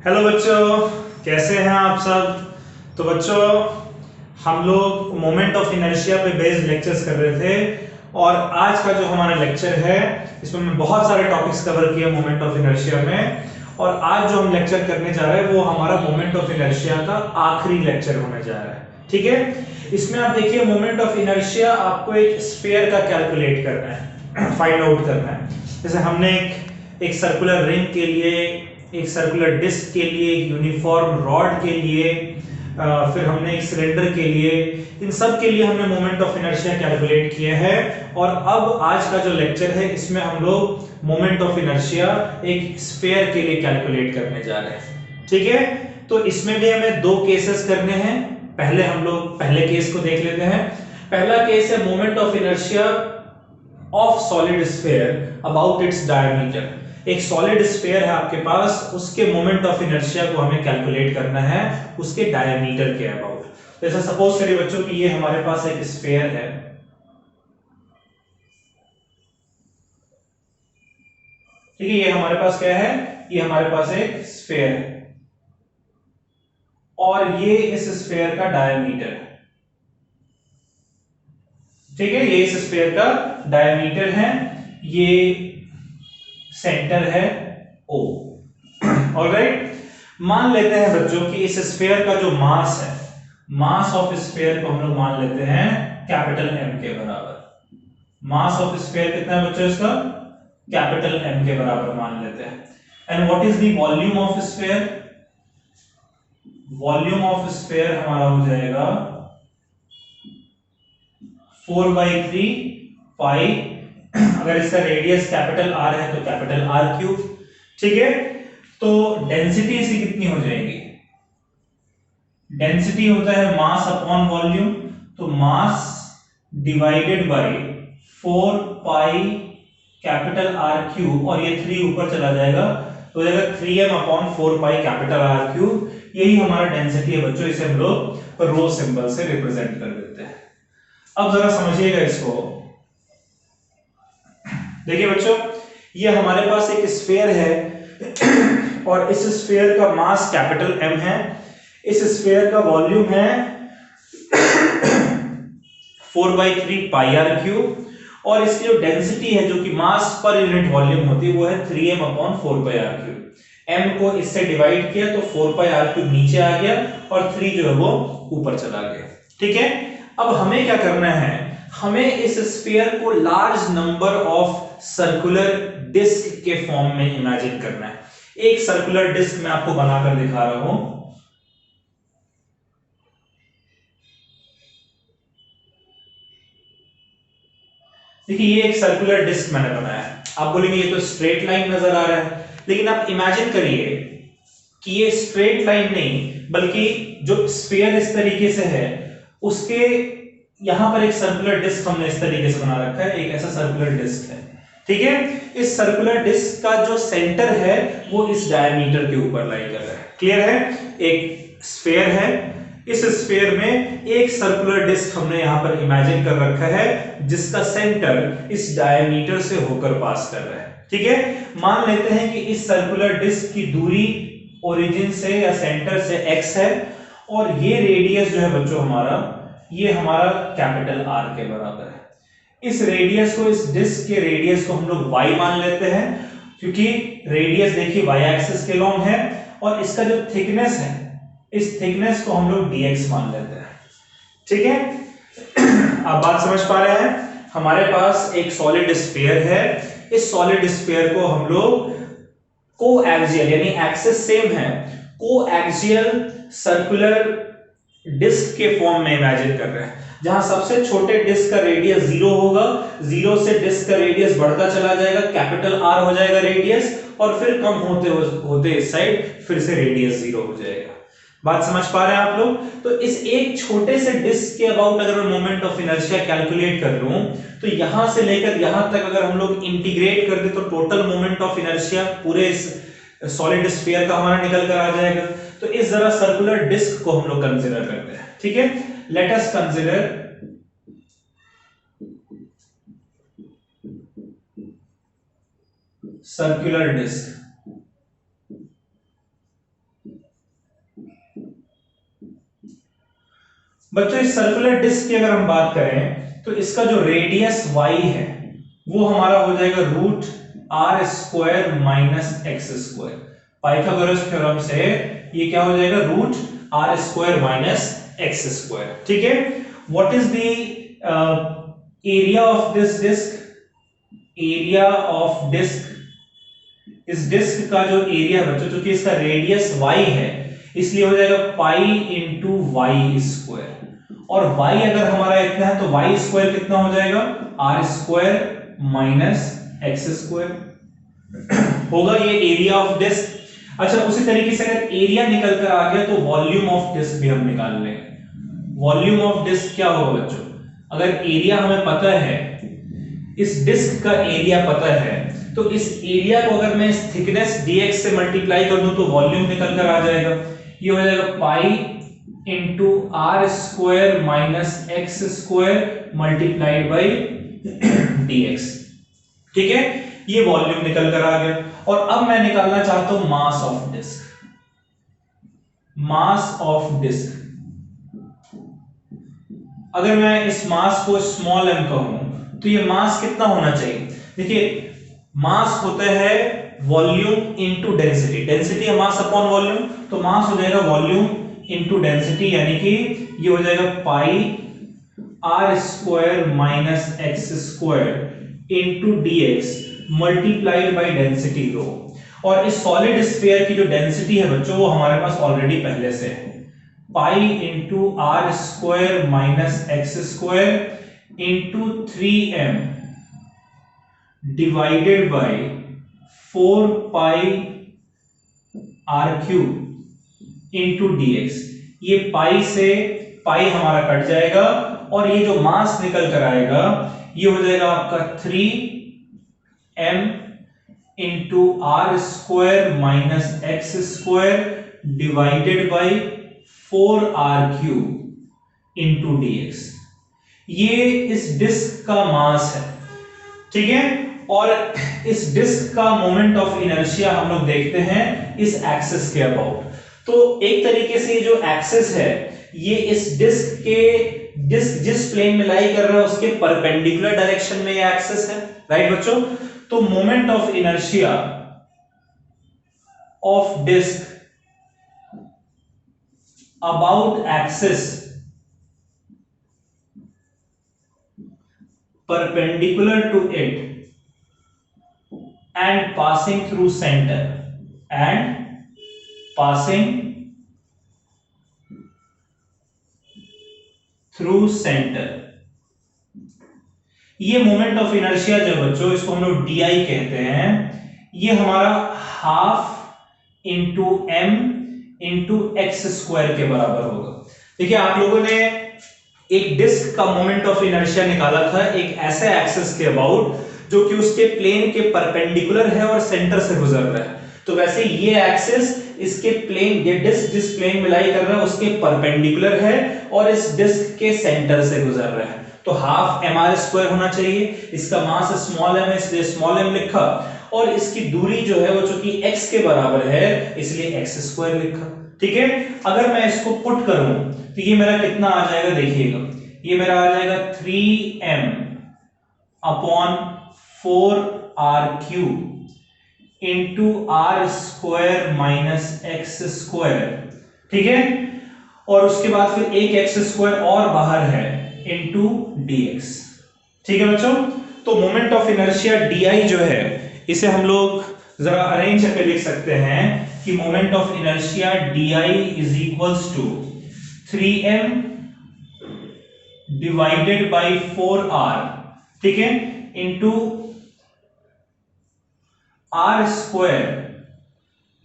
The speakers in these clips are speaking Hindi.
हेलो बच्चों, कैसे हैं आप सब। तो बच्चों, हम लोग मोमेंट ऑफ इनर्शिया पे बेस्ड लेक्चर्स कर रहे थे और आज का जो हमारा लेक्चर है इसमें मैं बहुत सारे टॉपिक्स कवर किए मोमेंट ऑफ इनर्शिया में। और आज जो हम लेक्चर करने जा रहे हैं वो हमारा मोमेंट ऑफ इनर्शिया का आखिरी लेक्चर होने जा रहा है। ठीक है, इसमें आप देखिए मोमेंट ऑफ इनर्शिया आपको एक स्फीयर का कैलकुलेट करना है, फाइंड आउट करना है। जैसे हमने एक सर्कुलर रिंग के लिए, एक सर्कुलर डिस्क के लिए, एक यूनिफॉर्म रॉड के लिए, फिर हमने एक सिलेंडर के लिए, इन सब के लिए हमने मोमेंट ऑफ इनर्शिया कैलकुलेट किया है। और अब आज का जो लेक्चर है इसमें हम लोग मोमेंट ऑफ इनर्शिया एक स्फीयर के लिए कैलकुलेट करने जा रहे हैं। ठीक है, तो इसमें भी हमें दो केसेस करने हैं। पहले हम लोग पहले केस को देख लेते हैं। पहला केस है moment of inertia of solid sphere about its diameter. एक सॉलिड स्फीयर है आपके पास, उसके मोमेंट ऑफ इनर्शिया को हमें कैलकुलेट करना है उसके डायमीटर के अबाउट। तो ऐसा सपोज करिए बच्चों कि ये हमारे पास एक स्फीयर है। ठीक है, ये हमारे पास क्या है, ये हमारे पास एक स्फीयर है और ये इस स्फीयर का डायमीटर है। ठीक है, ये इस स्फीयर का डायमीटर है, ये सेंटर है O। ऑलराइट, मान लेते हैं बच्चों कि इस स्फीयर का जो मास है, मास ऑफ स्फीयर को हम लोग मान लेते हैं कैपिटल M के बराबर। मास ऑफ स्फीयर कितना है बच्चों इसका, कैपिटल M के बराबर मान लेते हैं। And what is the volume of sphere, volume of sphere हमारा हो जाएगा 4/3 पाई, अगर इसका रेडियस कैपिटल R है तो कैपिटल R क्यूब। ठीक है, तो डेंसिटी इसकी कितनी हो जाएगी, डेंसिटी होता है मास अपॉन वॉल्यूम, तो mass divided by 4 pi capital R cube, और ये 3 ऊपर चला जाएगा तो हो जाएगा 3m upon 4 pi capital R cube. यही हमारा डेंसिटी है बच्चों, इसे हम लोग रो सिंबल से रिप्रेजेंट कर देते हैं। अब जरा समझिएगा इसको। देखिए बच्चों, ये हमारे पास एक स्फीयर है और इस स्फीयर का मास कैपिटल M है, इस स्फीयर का वॉल्यूम है 4/3 पाई आर क्यूब, और इसकी जो डेंसिटी है जो कि मास पर यूनिट वॉल्यूम होती है वो है 3m upon 4 pi r cube. m को इससे डिवाइड किया तो 4 पाई आर क्यूब नीचे आ गया और 3 जो है वो ऊपर चला गया। ठीक है, अब हमें क्या करना है, हमें इस स्फीयर को large number of circular disc के फॉर्म में इमेजिन करना है। एक सर्कुलर डिस्क मैं आपको बनाकर दिखा रहा हूं। देखिए, ये एक सर्कुलर डिस्क मैंने बनाया है। आप बोलेंगे ये तो स्ट्रेट लाइन नजर आ रहा है, लेकिन आप इमेजिन करिए कि ये स्ट्रेट लाइन नहीं बल्कि जो स्फीयर इस तरीके से है उसके यहां पर एक सर्कुलर डिस्क हमने इस तरीके से बना रखा है, एक ऐसा सर्कुलर डिस्क है। ठीक है, इस सर्कुलर डिस्क का जो सेंटर है वो इस डायमीटर के ऊपर लाई कर रहा है। क्लियर है, एक स्फीयर है, इस स्फीयर में एक सर्कुलर डिस्क हमने यहां पर इमेजिन कर रखा है जिसका सेंटर इस डायमीटर से होकर पास कर रहा है। ठीक है, मान लेते हैं कि इस सर्कुलर डिस्क की दूरी ओरिजिन से या सेंटर से x है और ये रेडियस जो है बच्चों हमारा, ये हमारा कैपिटल R के बराबर है। इस रेडियस को, इस डिस्क के रेडियस को हम लोग y मान लेते हैं क्योंकि रेडियस देखिए y एक्सिस के लॉन्ग है, और इसका जो थिकनेस है, इस थिकनेस को हम लोग dx मान लेते हैं। ठीक है, आप बात समझ पा रहे हैं। हमारे पास एक सॉलिड स्फीयर है, इस सॉलिड स्फीयर को हम लोग कोएक्सियल यानी एक्सिस सेम है, कोएक्सियल सर्कुलर डिस्क के फॉर्म में इमेजिन कर रहे हैं, जहां सबसे छोटे डिस्क का रेडियस 0 होगा, 0 से डिस्क का रेडियस बढ़ता चला जाएगा, कैपिटल R हो जाएगा रेडियस, और फिर कम होते होते इस साइड फिर से रेडियस 0 हो जाएगा। बात समझ पा रहे हैं आप लोग। तो इस एक छोटे से डिस्क के अबाउट अगर मैं मोमेंट ऑफ इनर्शिया कैलकुलेट कर लूं तो यहां से लेकर यहां तक अगर हम लोग इंटीग्रेट कर दे तो टोटल मोमेंट ऑफ इनर्शिया पूरे इस सॉलिड स्फीयर का हमारा निकल कर आ जाएगा। तो इस जरा सर्कुलर डिस्क को हम लोग कंसीडर करते हैं। ठीक है, let us consider circular disc. बच्चों इस सर्कुलर डिस्क की अगर हम बात करें तो इसका जो रेडियस y है वो हमारा हो जाएगा root r square minus x square. Pythagoras theorem से ये क्या हो जाएगा, root r square minus x square. ठीक है, what is the area of this disc? Area of disc, इस डिस्क का जो एरिया बच्चों, चूंकि इसका रेडियस y है इसलिए हो जाएगा पाई इंटू वाई स्क्वायर, और y अगर हमारा इतना है तो y स्क्वायर कितना हो जाएगा, r square minus x square होगा ये एरिया ऑफ डिस्क। अच्छा, उसी तरीके से अगर एरिया निकल कर आ गया तो वॉल्यूम ऑफ डिस्क भी हम निकाल लेंगे। वॉल्यूम ऑफ डिस्क क्या होगा बच्चों, अगर एरिया हमें पता है, इस डिस्क का एरिया पता है, तो इस एरिया को अगर मैं इस थिकनेस dx से मल्टीप्लाई कर दूं तो वॉल्यूम निकल कर आ जाएगा। ये हो जाएगा pi into r square minus x square multiplied by dx। ठीक है, ये वॉल्यूम निकल कर आ गया। और अब मैं निकालना चाहता हूं mass of disc. Mass of disc, अगर मैं इस मास को स्मॉल m कहूं तो ये मास कितना होना चाहिए? देखिए, मास होता है वॉल्यूम इनटू डेंसिटी, डेंसिटी है मास अपॉन वॉल्यूम, तो मास हो जाएगा वॉल्यूम इनटू डेंसिटी, यानी कि ये हो जाएगा pi R square minus x square into dx multiplied by density rho. और इस सॉलिड स्फीयर की जो डेंसिटी है बच्चों वो हमारे पास ऑलरेडी पहले से है, pi into r square minus x square into 3m divided by 4 pi r cube into d x. ये पाई से पाई हमारा कट जाएगा और ये जो मास निकल कर आएगा ये हो जाएगा आपका 3m into r square minus x square divided by 4r cube into d x. ये इस डिस्क का मास है। ठीक है, और इस डिस्क का मोमेंट ऑफ इनर्शिया हम लोग देखते हैं इस एक्सिस के अबाउट। तो एक तरीके से जो एक्सिस है ये इस डिस्क के जिस प्लेन में लाई कर रहा है उसके परपेंडिकुलर डायरेक्शन में ये एक्सिस है, राइट बच्चों। तो moment of inertia of disc about axis perpendicular to it and passing through center ये मोमेंट ऑफ इनर्शिया जो बच्चों इसको हम लोग DI कहते हैं, ये हमारा half into m into x square के बराबर होगा। देखिए, आप लोगों ने एक डिस्क का मोमेंट ऑफ इनर्शिया निकाला था एक ऐसे एक्सिस के अबाउट जो कि उसके प्लेन के परपेंडिकुलर है और सेंटर से गुजर रहा है। तो वैसे ये एक्सिस इसके प्लेन, ये डिस्क जिस प्लेन में लाई कर रहा है उसके परपेंडिकुलर है और इस डिस्क के सेंटर से गुजर रहा है। तो हाफ mr स्क्वायर होना चाहिए। इसका मास स्मॉल m है इसलिए स्मॉल m लिखा, और इसकी दूरी जो है वो चूंकि x के बराबर है इसलिए x स्क्वायर लिखा। ठीक है, अगर मैं इसको पुट करूं तो ये मेरा कितना आ जाएगा, देखिएगा ये मेरा आ जाएगा 3m upon 4r cube into r square minus x square. ठीक है, और उसके बाद फिर एक एक्स स्क्वायर और बाहर है इंटू dx। ठीक है बच्चों, तो मोमेंट ऑफ इनर्शिया DI जो है इसे हम लोग जरा अरेंज करके लिख सकते हैं कि moment of inertia DI is equals to 3m divided by 4r, ठीक है, into r square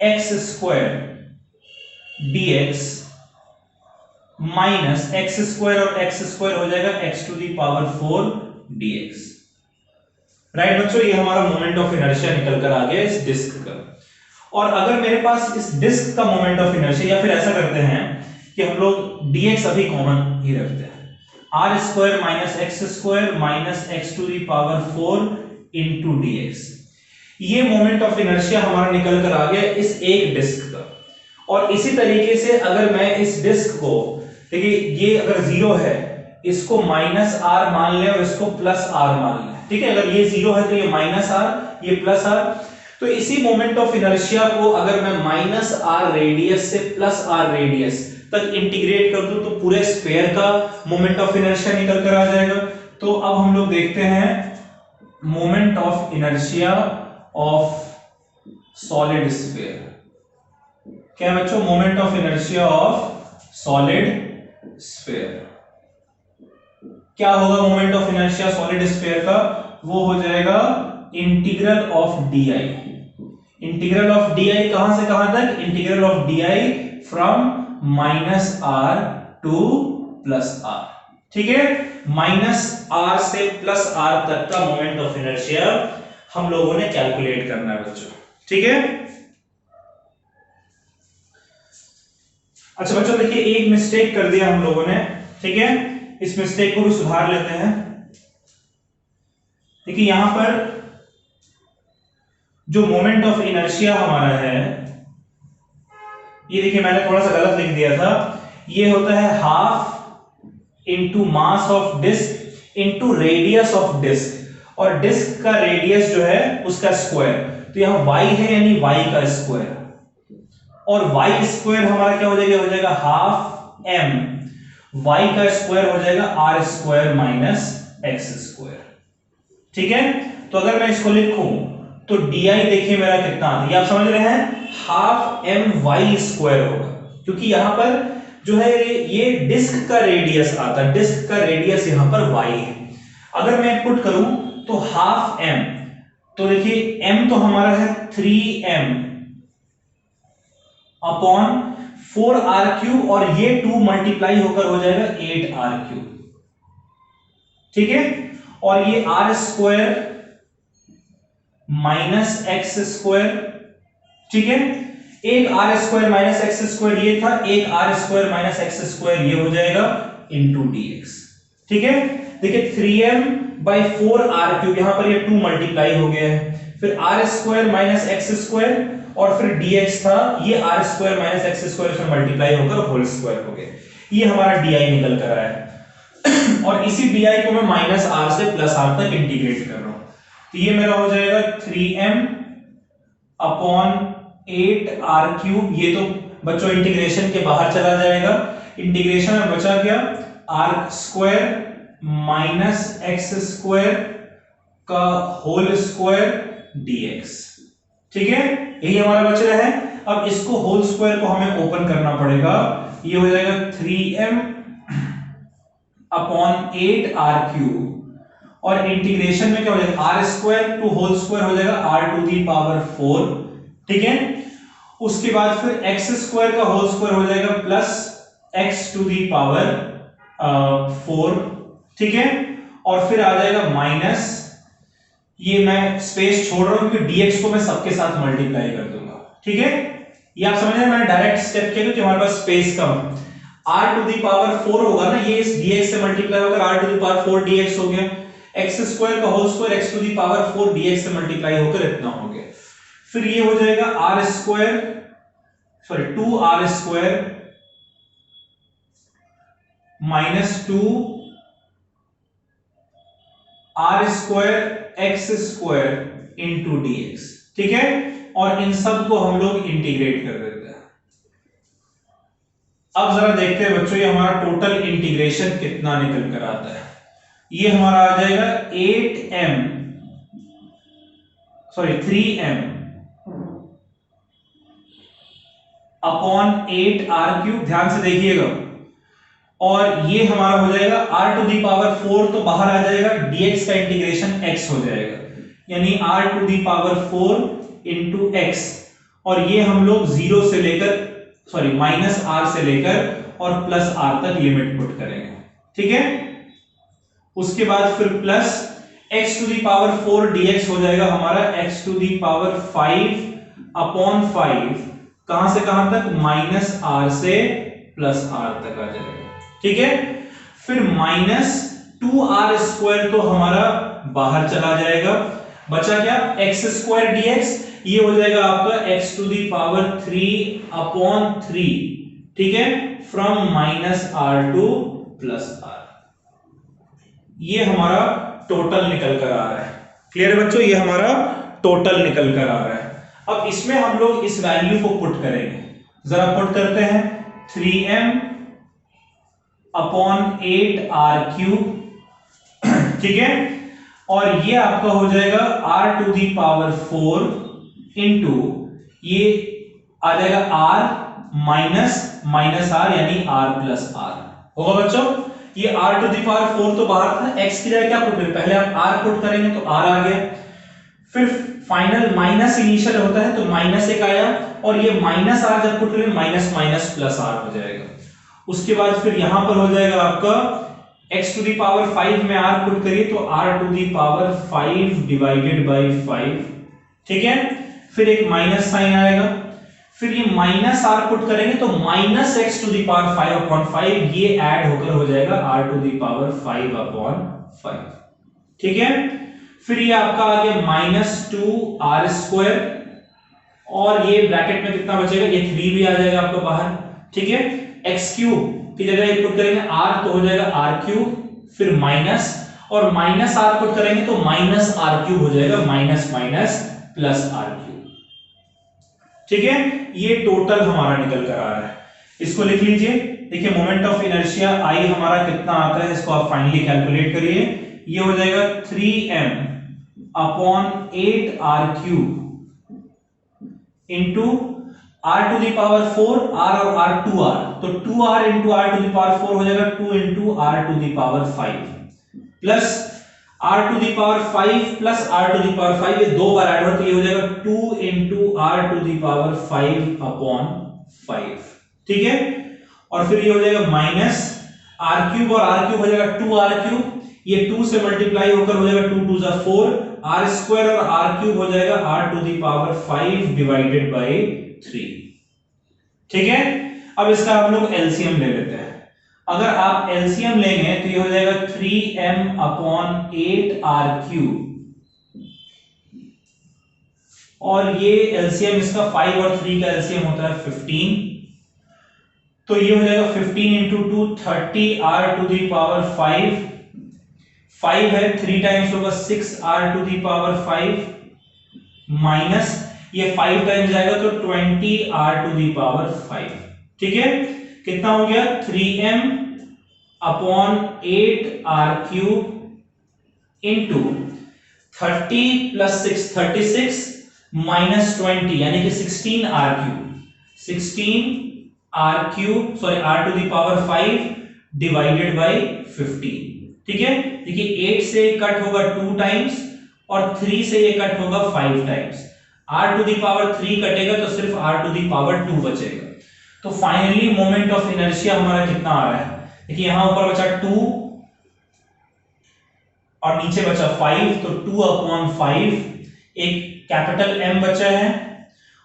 x square dx minus x square और एक्स स्क्वायर हो जाएगा x to the power 4 dx। Right बच्चों, ये हमारा मोमेंट ऑफ इनर्शिया निकल कर आ गया इस डिस्क का। और अगर मेरे पास इस डिस्क का मोमेंट ऑफ इनर्शिया, या फिर ऐसा करते हैं कि हम लोग dx अभी कॉमन ही रखते हैं, r square minus x square minus x to the power 4 into dx। ये मोमेंट ऑफ इनर्शिया हमारा निकल कर आ गया इस एक डिस्क का। और इसी तरीके से अगर मैं इस डिस्क को देखिए ये अगर 0 है, इसको माइनस आर मान ले और इसको प्लस आर मान ले, ठीक है। अगर ये 0 है तो ये माइनस आर, ये प्लस आर। तो इसी मोमेंट ऑफ इनर्शिया को अगर मैं माइनस आर रेडियस से प्लस आर रेडियस तक इंटीग्रेट कर दूं तो पूरे स्फीयर का मोमेंट ऑफ इनर्शिया निकल कर आ जाएगा। तो अब हम लोग देखते हैं moment of inertia of solid sphere. क्या है बच्चों? Moment of inertia of solid sphere. क्या होगा moment of inertia solid sphere का? वो हो जाएगा integral of D I. Integral of D I कहां से कहां तक? Integral of D I from minus r to plus r, ठीक है। माइनस आर से प्लस आर तक का मोमेंट ऑफ इनर्शिया हम लोगों ने कैलकुलेट करना है बच्चों, ठीक है। अच्छा बच्चों देखिए एक मिस्टेक कर दिया हम लोगों ने, ठीक है। इस मिस्टेक को भी सुधार लेते हैं। देखिए यहां पर जो मोमेंट ऑफ इनर्शिया हमारा है, ये देखिए मैंने थोड़ा सा गलत लिख दिया था। ये होता है half into mass of disc into radius of disc, और डिस्क का रेडियस जो है उसका स्क्वायर। तो यहां y है यानी y का स्क्वायर, और y स्क्वायर हमारा क्या हो जाएगा? हो जाएगा हाफ m, y का स्क्वायर हो जाएगा r square minus x square, ठीक है। तो अगर मैं इसको लिखूं तो di देखिए मेरा कितना आता है, ये आप समझ रहे हैं, हाफ my स्क्वायर होगा, क्योंकि यहां पर जो है ये डिस्क का रेडियस आता है, डिस्क का रेडियस यहां पर y है। अगर मैं पुट करूं तो हाफ m, तो देखिए m तो हमारा है 3m अपॉन 4r3, और ये 2 मल्टीप्लाई होकर हो जाएगा 8r3, ठीक है। और ये r square minus x square, ठीक है। एक r square minus x square ये था, एक r square minus x square ये हो जाएगा इंटू dx, ठीक है। देखिए 3m बाई 4r3, यहां पर ये 2 मल्टीप्लाई हो गया है, फिर r square minus x square, और फिर dx था, ये r square minus x square से मल्टीप्लाई होकर होल स्क्वायर हो गया। ये हमारा di निकल कर आया है, और इसी di को मैं माइनस आर से प्लस आर तक इंटीग्रेट कर रहा हूं। तो ये मेरा हो जाएगा 3m अपॉन 8r3, ये तो बच्चों इंटीग्रेशन के बाहर चला जाएगा, इंटीग्रेशन में बचा क्या? R square minus x square का होल स्क्वायर dx, ठीक है। यही हमारा बच रहा है। अब इसको होल स्क्वायर को हमें ओपन करना पड़ेगा, ये हो जाएगा 3m अपॉन 8r3, और इंटीग्रेशन में क्या हो जाएगा? R square two whole square हो जाएगा r टू दी पावर 4, ठीक है। उसके बाद फिर x स्क्वायर का होल स्क्वायर हो जाएगा plus x to the power 4, ठीक है। और फिर आ जाएगा माइनस, ये मैं स्पेस छोड़ रहा हूं क्योंकि dx को मैं सबके साथ मल्टीप्लाई कर दूंगा, ठीक है। ये आप समझ रहे हैं, मैंने डायरेक्ट स्टेप किया क्योंकि हमारे पास स्पेस कम है। r टू दी पावर 4 होगा ना, ये इस dx से मल्टीप्लाई होकर r to the power 4 dx हो गया, x स्क्वायर का whole square x to the power 4 dx से मल्टीप्लाई होकर इतना हो गया। फिर ये हो जाएगा r square, sorry 2r square minus 2 r square x square into dx, ठीक है। और इन सब को हम लोग इंटीग्रेट कर देते हैं। अब जरा देखते हैं बच्चों ये हमारा टोटल इंटीग्रेशन कितना निकल कर आता है। ये हमारा आ जाएगा 3m अपॉन 8r3, ध्यान से देखिएगा, और ये हमारा हो जाएगा r टू दी पावर 4, तो बाहर आ जाएगा, dx का इंटीग्रेशन x हो जाएगा, यानी r to the power 4 into x, और ये हम लोग माइनस r से लेकर और प्लस r तक लिमिट पुट करेंगे, ठीक है। उसके बाद फिर plus x to the power 4 dx हो जाएगा हमारा x to the power 5 upon 5, कहां से कहां तक? माइनस r से प्लस r तक आ जाएगा, ठीक है। फिर माइनस 2r स्क्वायर तो हमारा बाहर चला जाएगा, बचा क्या? x स्क्वायर dx, ये हो जाएगा आपका x to the power 3 upon 3 ठीक है, from minus r to plus r. ये हमारा टोटल निकल कर आ रहा है। क्लियर है बच्चों, ये हमारा टोटल निकल कर आ रहा है। अब इसमें हम लोग इस वैल्यू को पुट करेंगे, जरा पुट करते हैं। 3m अपॉन 8r³ ठीक है, और ये आपका हो जाएगा r to the power 4 into ये आ जाएगा r माइनस माइनस r यानी r प्लस r होगा बच्चों। ये r टू दी पावर 4 तो बाहर था, x की जगह क्या पुट करें, पहले आप r पुट करेंगे तो r आ गया, फिर फाइनल माइनस इनिशियल होता है तो माइनस एक आया, और ये माइनस r जब पुट करेंगे माइनस माइनस प्लस r हो जाएगा। उसके बाद फिर यहां पर हो जाएगा आपका x टू दी पावर 5 में r पुट करिए तो r to the power 5 divided by 5, ठीक है, फिर एक माइनस साइन आएगा, फिर ये माइनस r पुट करेंगे तो minus x to the power 5 upon 5, ये ऐड होकर हो जाएगा r to the power 5 upon 5, ठीक है। फिर ये आपका आ गया माइनस 2r², और ये ब्रैकेट में कितना बचेगा, ये 3 भी आ जाएगा आपका बाहर, ठीक है। x³ की जगह पुट करेंगे r तो हो जाएगा r³, फिर माइनस, और माइनस r पुट करेंगे तो माइनस r³ हो जाएगा, माइनस माइनस प्लस r³, ठीक है। ये टोटल हमारा निकल कर आ रहा है, इसको लिख लीजिए। देखिए मोमेंट ऑफ इनर्शिया I हमारा कितना आता है, इसको आप फाइनली कैलकुलेट करिए। ये हो जाएगा 3m upon 8r³ into r to the power 4, r और r 2r, तो 2r into r to the power 4 हो जाएगा 2 into r to the power 5 plus r to the power 5 plus r to the power 5, ये दो बार ऐड हो तो ये हो जाएगा 2 into r to the power 5 upon 5, ठीक है। और फिर ये हो जाएगा माइनस r³ और r³ हो जाएगा 2r³, ये 2 से मल्टीप्लाई होकर हो जाएगा 2 2 जा 4, r² और r³ हो जाएगा r to the power 5 divided by 3, ठीक है। अब इसका हम लोग एलसीएम ले लेते हैं। अगर आप एलसीएम लेंगे तो ये हो जाएगा 3m अपॉन 8r³, और ये एलसीएम इसका 5 और 3 का एलसीएम होता है 15, तो ये हो जाएगा 15 into 2 30r to the power 5, 5 है 3 टाइम्स होगा 6r to the power 5 minus ये 5 टाइम्स जाएगा तो 20r टू दी पावर 5, ठीक है। कितना हो गया 3m upon 8r³ into 30 plus 6 36 minus 20 यानी कि 16r³ sorry r to the power 5 divided by 15, ठीक है। देखिए 8 से कट होगा 2 टाइम्स और 3 से ये कट होगा 5 times, r to the power 3 कटेगा तो सिर्फ r टू दी पावर 2 बचेगा। तो फाइनली मोमेंट ऑफ इनर्शिया हमारा कितना आ रहा है, देखिए यहां ऊपर बचा 2 और नीचे बचा 5, तो 2 अपॉन 5, एक कैपिटल M बचा है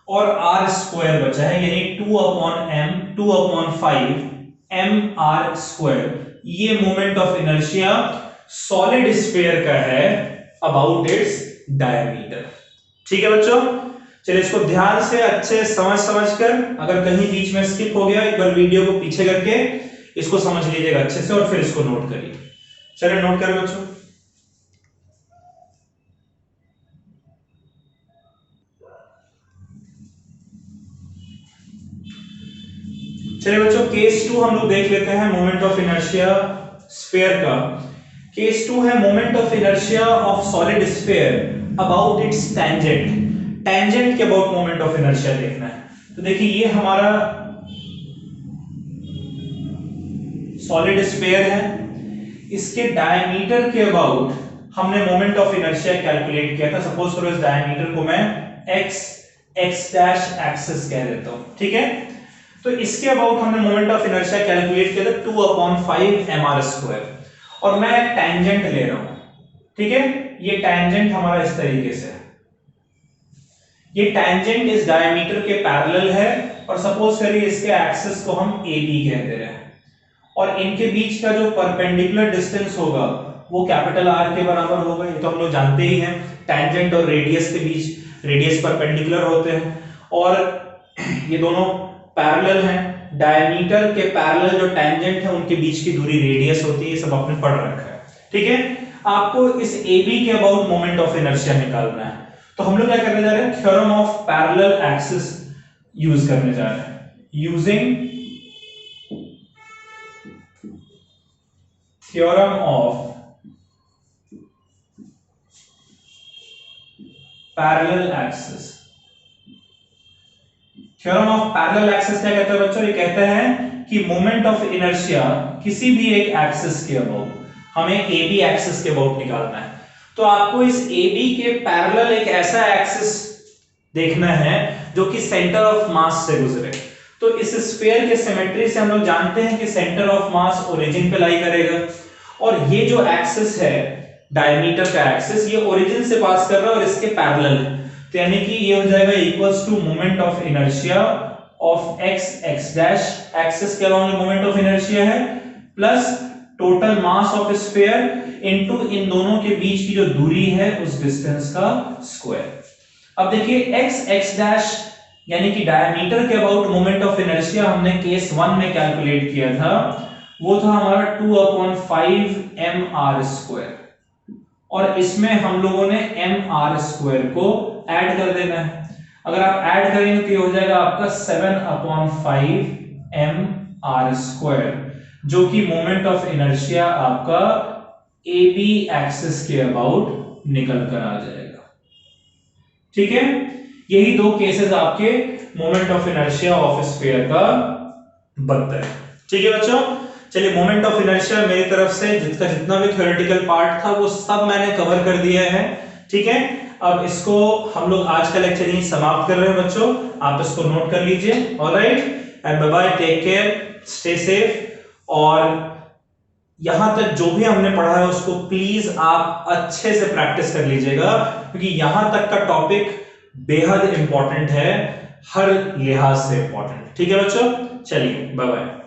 और r² बचा है, यानी 2 अपॉन 5 mr²। ये moment of inertia solid sphere का है अबाउट इट्स डायमीटर, ठीक है बच्चों। चलिए इसको ध्यान से अच्छे समझ कर, अगर कहीं बीच में स्किप हो गया एक बार वीडियो को पीछे करके इसको समझ लीजिएगा अच्छे से और फिर इसको नोट करिए। चलिए नोट करें बच्चों। चलिए बच्चों केस 2 हम लोग देख लेते हैं मोमेंट ऑफ इनर्शिया स्फीयर का। केस 2 है moment of inertia of solid sphere about it's tangent. Tangent के अबाउट मोमेंट ऑफ इनर्शिया देखना है। तो देखिए ये हमारा सॉलिड स्फीयर है, इसके डायमीटर के अबाउट हमने मोमेंट ऑफ इनर्शिया कैलकुलेट किया था। सपोज करो इस डायमीटर को मैं x डैश एक्सिस कह देता हूं, ठीक है। तो इसके अबाउट हमने मोमेंट ऑफ इनर्शिया कैलकुलेट किया था 2 अपॉन 5 mr², और मैं एक टेंजेंट ले रहा हूं, ठीक है। ये टेंजेंट हमारा इस तरीके से है, ये टेंजेंट इस डायमीटर के पैरेलल है और सपोज करिए इसके एक्सिस को हम AB कह दे रहे हैं, और इनके बीच का जो परपेंडिकुलर डिस्टेंस होगा वो कैपिटल R के बराबर होगा। ये तो हम लोग जानते ही हैं, टेंजेंट और रेडियस के बीच रेडियस परपेंडिकुलर होते हैं, और ये दोनों पैरेलल हैं, डायमीटर के पैरेलल जो टेंजेंट है उनके बीच की दूरी रेडियस होती है, ये सब आपने पढ़ रखा है, ठीक है। आपको इस AB के अबाउट मोमेंट ऑफ इनर्शिया निकालना है, तो हम लोग क्या करने जा रहे हैं, theorem of parallel axis use करने जा रहे हैं। Using theorem of parallel axis. Theorem of parallel axis क्या कहता है बच्चों, ये कहता है कि मोमेंट ऑफ इनर्शिया किसी भी एक एक्सिस के अबाउट, हमें AB एक्सिस के अबाउट निकालना है, तो आपको इस AB के पैरेलल एक ऐसा एक्सिस देखना है जो कि सेंटर ऑफ मास से गुजरे। तो इस स्फीयर के सिमेट्री से हम लोग जानते हैं कि सेंटर ऑफ मास ओरिजिन पे लाई करेगा, और ये जो एक्सिस है डायमीटर का एक्सिस, ये ओरिजिन से पास कर रहा है और इसके पैरेलल है, तो यानी कि ये हो जाएगा equals to moment of inertia of x dash, axis के अलोंग मोमेंट ऑफ इनर्शिया है, plus total mass of sphere into इन दोनों के बीच की जो दूरी है उस डिस्टेंस का स्क्वायर। अब देखिए x डैश यानी कि डायमीटर के अबाउट मोमेंट ऑफ इनर्शिया हमने केस 1 में कैलकुलेट किया था, वो था हमारा 2/5 mr², और इसमें हम लोगों ने mr² को ऐड कर देना है। अगर आप ऐड करेंगे तो ये हो जाएगा आपका 7/5 mr², जो कि मोमेंट ऑफ इनर्शिया आपका AB एक्सिस के अबाउट निकल कर आ जाएगा, ठीक है। यही दो केसेस आपके moment of inertia of sphere का बनता है, ठीक है बच्चों। चलिए, मोमेंट ऑफ इनर्शिया मेरी तरफ से जितना भी थ्योरेटिकल पार्ट था वो सब मैंने कवर कर दिया है, ठीक है। अब इसको हम लोग आज का लेक्चर यहीं समाप्त कर रहे हैं बच्चों, आप इसको नोट कर लीजिए। Alright, and bye bye, take care, stay safe. और यहां तक जो भी हमने पढ़ा है उसको प्लीज आप अच्छे से प्रैक्टिस कर लीजिएगा, क्योंकि यहां तक का टॉपिक बेहद इंपॉर्टेंट है, हर लिहाज से इंपॉर्टेंट, ठीक है बच्चों। चलिए, बाय बाय।